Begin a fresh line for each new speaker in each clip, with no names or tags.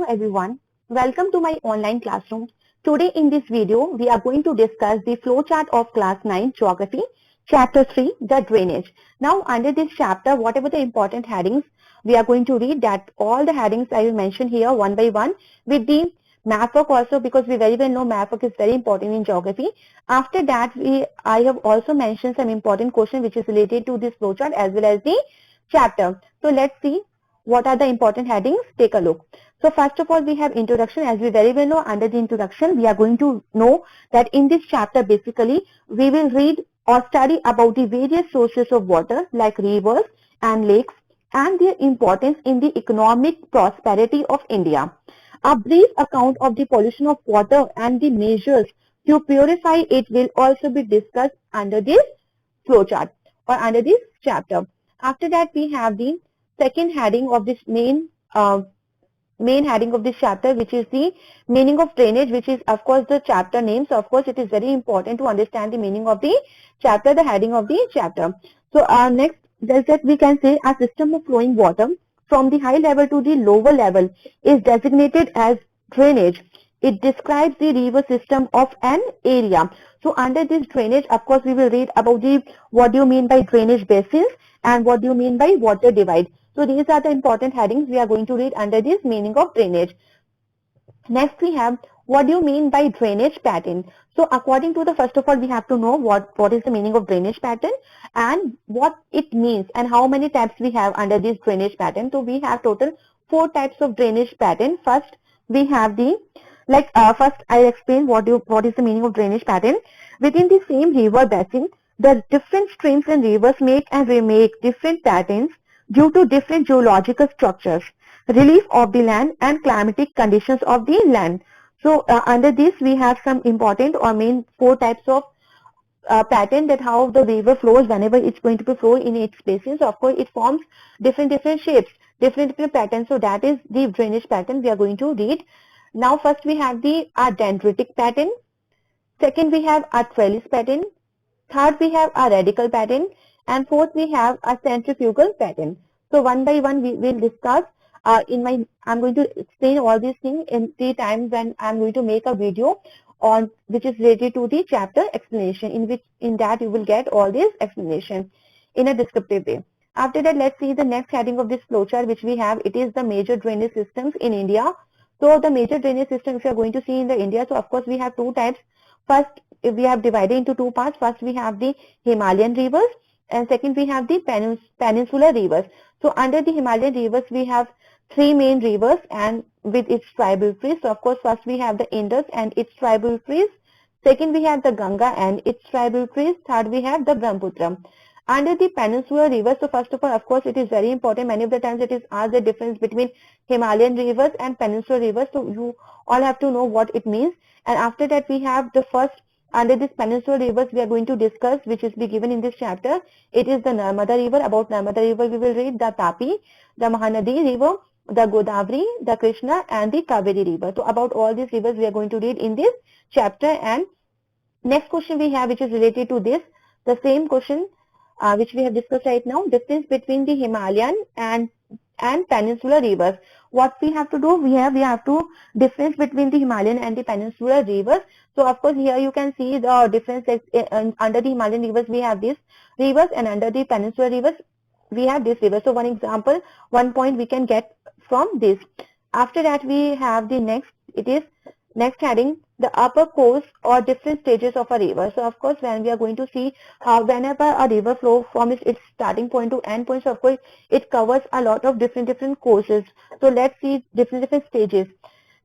everyone. Welcome to my online classroom. Today in this video, we are going to discuss the flowchart of class 9 geography, chapter 3, the drainage. Now under this chapter, whatever the important headings, we are going to read that all the headings I will mention here one by one with the map work also, because we very well know map work is very important in geography. After that, I have also mentioned some important question which is related to this flowchart as well as the chapter. So let's see what are the important headings. Take a look. So first of all, we have introduction. As we very well know, under the introduction, we are going to know that in this chapter, basically, we will read or study about the various sources of water like rivers and lakes and their importance in the economic prosperity of India. A brief account of the pollution of water and the measures to purify it will also be discussed under this flowchart or under this chapter. After that, we have the second heading of this main heading of this chapter, which is the meaning of drainage, which is of course the chapter name. So of course it is very important to understand the meaning of the chapter, the heading of the chapter. So next is that we can say a system of flowing water from the high level to the lower level is designated as drainage. It describes the river system of an area. So under this drainage, of course, we will read about the what do you mean by drainage basins and what do you mean by water divide. So these are the important headings we are going to read under this meaning of drainage. Next we have what do you mean by drainage pattern. So according to the first of all, we have to know what is the meaning of drainage pattern and what it means and how many types we have under this drainage pattern. So we have total 4 types of drainage pattern. First we have the first I'll explain what is the meaning of drainage pattern. Within the same river basin, the different streams and rivers make and remake different patterns due to different geological structures, relief of the land and climatic conditions of the land. So under this we have some important or main 4 types of pattern, that how the river flows whenever it's going to be flow in its basin. So of course it forms different shapes, different patterns. So that is the drainage pattern we are going to read. Now first we have the dendritic pattern. Second we have a trellis pattern. Third we have a radical pattern. And fourth we have a centrifugal pattern. So one by one we will discuss. I'm going to explain all these things in the time when I'm going to make a video on which is related to the chapter explanation, in that you will get all this explanation in a descriptive way. After that, let's see the next heading of this flowchart which we have. It is the major drainage systems in India. So the major drainage system, if you are going to see in the India, so of course we have 2 types. First, we have divided into 2 parts. First we have the Himalayan rivers and second we have the peninsular rivers. So under the Himalayan rivers we have 3 main rivers and with its tributaries. So of course first we have the Indus and its tributaries. Second we have the Ganga and its tributaries. Third we have the Brahmaputra. Under the peninsular rivers, so first of all, of course, it is very important. Many of the times it is asked the difference between Himalayan rivers and peninsular rivers. So you all have to know what it means. And after that, we have the first under this peninsular rivers we are going to discuss, which is be given in this chapter. It is the Narmada river. About Narmada river, we will read the Tapi, the Mahanadi river, the Godavari, the Krishna, and the Kaveri river. So about all these rivers we are going to read in this chapter. And next question we have, which is related to this, the same question which we have discussed right now, difference between the Himalayan and peninsular rivers. What we have to do, we have to difference between the Himalayan and the peninsular rivers. So of course here you can see the difference under the Himalayan rivers we have these rivers and under the peninsular rivers we have this river. So one example, one point we can get from this. After that we have the next, it is next heading, the upper course or different stages of a river. So of course when we are going to see whenever a river flow from its starting point to end point, so of course it covers a lot of different courses. So let's see different stages.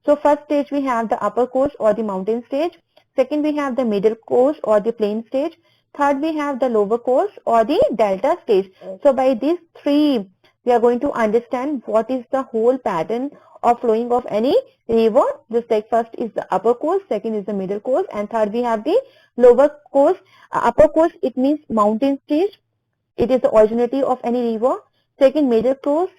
So first stage we have the upper course or the mountain stage. Second we have the middle course or the plain stage. Third we have the lower course or the delta stage. So by these 3 we are going to understand what is the whole pattern of flowing of any river. Just like first is the upper course, second is the middle course, and third we have the lower course. Upper course, it means mountain stage. It is the originating of any river. Second, major course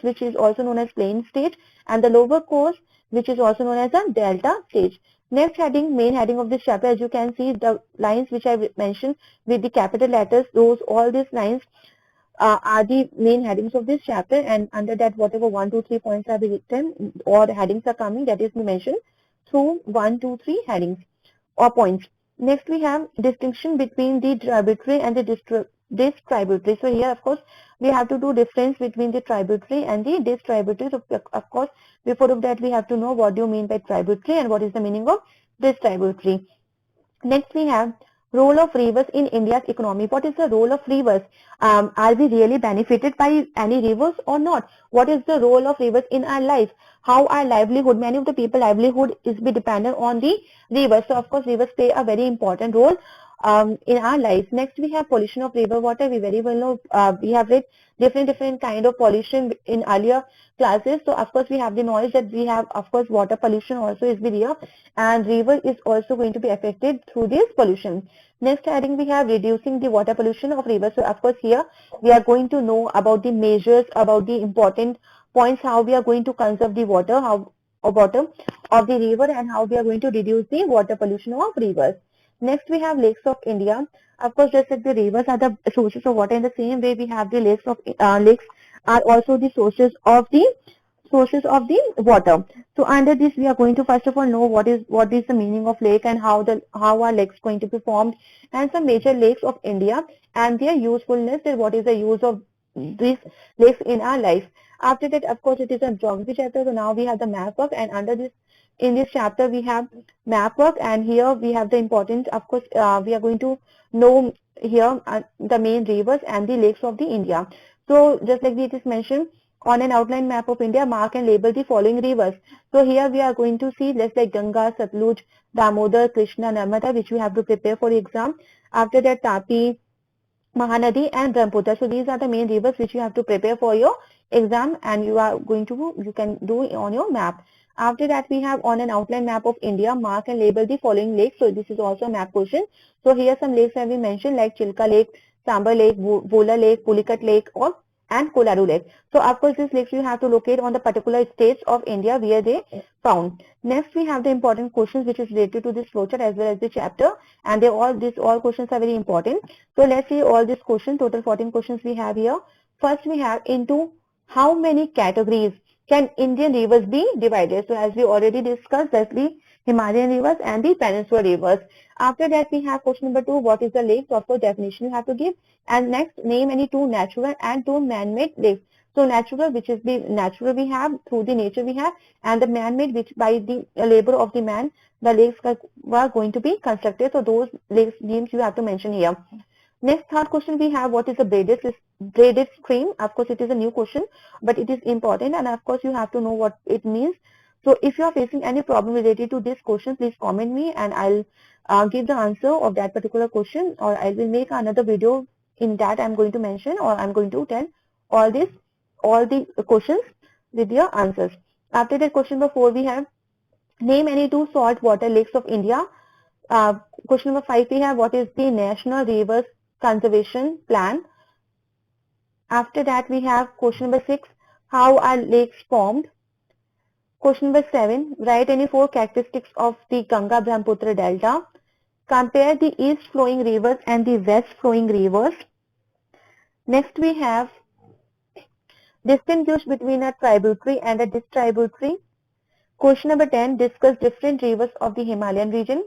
which is also known as plain stage, and the lower course which is also known as a delta stage. Next heading, main heading of this chapter, as you can see the lines which I mentioned with the capital letters, those all these lines are the main headings of this chapter, and under that whatever 1, 2, 3 points are written or headings are coming, that is mentioned through 1, 2, 3 headings or points. Next we have distinction between the tributary and the distributary. So here of course we have to do difference between the tributary and the distributary. So of course before of that we have to know what do you mean by tributary and what is the meaning of distributary. Next we have role of rivers in India's economy. What is the role of rivers? Are we really benefited by any rivers or not? What is the role of rivers in our life? How our livelihood, many of the people livelihood is be dependent on the rivers. So of course rivers play a very important role in our lives. Next we have pollution of river water. We very well know, we have read different kind of pollution in earlier classes. So of course we have the knowledge that we have of course water pollution also is there, and river is also going to be affected through this pollution. Next heading we have reducing the water pollution of rivers. So of course here we are going to know about the measures, about the important points, how we are going to conserve the water, how water of the river, and how we are going to reduce the water pollution of rivers. Next we have lakes of India. Of course, just like the rivers are the sources of water, in the same way we have the lakes are also the sources of the water. So under this we are going to first of all know what is the meaning of lake and how are lakes going to be formed, and some major lakes of India and their usefulness, and what is the use of these lakes in our life. After that, of course, it is a geography chapter. So now we have the map work, and under this in this chapter we have map work, and here we have the important, of course, we are going to know here the main rivers and the lakes of the India. So just like it is mentioned, on an outline map of India, mark and label the following rivers. So here we are going to see just like Ganga, Satluj, Damodar, Krishna, Narmada, which we have to prepare for the exam. After that, Tapi, Mahanadi and Brahmaputra. So these are the main rivers which you have to prepare for your exam, and you can do on your map. After that we have on an outline map of India, mark and label the following lakes. So this is also a map question. So here some lakes have been mentioned like Chilka Lake, Sambar Lake, Vola Lake, Pulikat Lake or and Koladu Lake. So of course these lakes you have to locate on the particular states of India where they found. Next we have the important questions which is related to this flowchart as well as the chapter, and these all questions are very important. So let's see all these questions, total 14 questions we have here. First we have into how many categories can Indian rivers be divided? So as we already discussed, that's the Himalayan rivers and the peninsular rivers. After that we have question number 2, what is the lake? So of course definition you have to give. And next, name any two natural and two man-made lakes. So natural, which is the natural we have through the nature we have, and the man-made, which by the labor of the man the lakes were going to be constructed. So those lakes names you have to mention here. Next, third question we have, what is a braided stream? Of course, it is a new question, but it is important, and of course, you have to know what it means. So if you are facing any problem related to this question, please comment me, and I'll give the answer of that particular question, or I will make another video in that I'm going to mention, or I'm going to tell all the questions with your answers. After that, question number 4 we have, name any two salt water lakes of India. Uh, Question number 5 we have, what is the National Rivers Conservation Plan? After that we have question number 6, how are lakes formed? Question number 7, write any 4 characteristics of the Ganga Brahmaputra Delta. Compare the east flowing rivers and the west flowing rivers. Next we have, distinguish between a tributary and a distributary. Question number 10, discuss different rivers of the Himalayan region.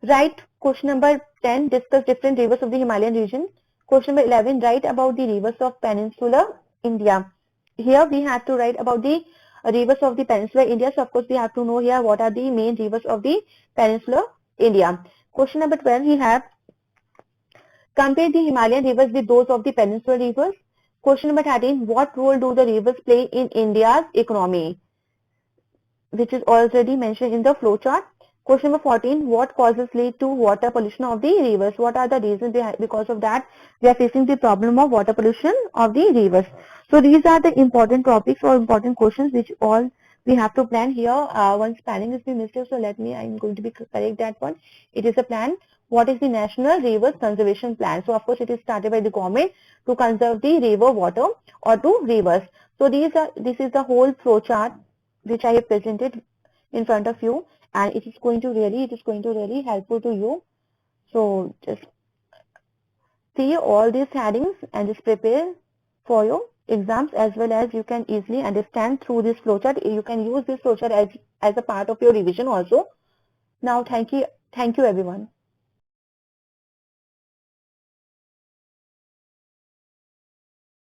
Write question number 10, discuss different rivers of the Himalayan region. Question number 11, write about the rivers of peninsular India. Here we have to write about the rivers of the peninsular India. So of course we have to know here what are the main rivers of the peninsular India. Question number 12 we have, compare the Himalayan rivers with those of the peninsular rivers. Question number 13, what role do the rivers play in India's economy? Which is already mentioned in the flowchart. Question number 14, what causes lead to water pollution of the rivers? What are the reasons because of that we are facing the problem of water pollution of the rivers? So these are the important topics or important questions which all we have to plan here. Once planning is being missed, so I'm going to be correct that one. It is a plan. What is the National Rivers Conservation Plan? So of course it is started by the government to conserve the river water or to rivers. So this is the whole flowchart which I have presented in front of you, and it is going to really helpful to you. So just see all these headings and just prepare for your exams, as well as you can easily understand through this flowchart. You can use this flowchart as a part of your revision also. Now, thank you everyone.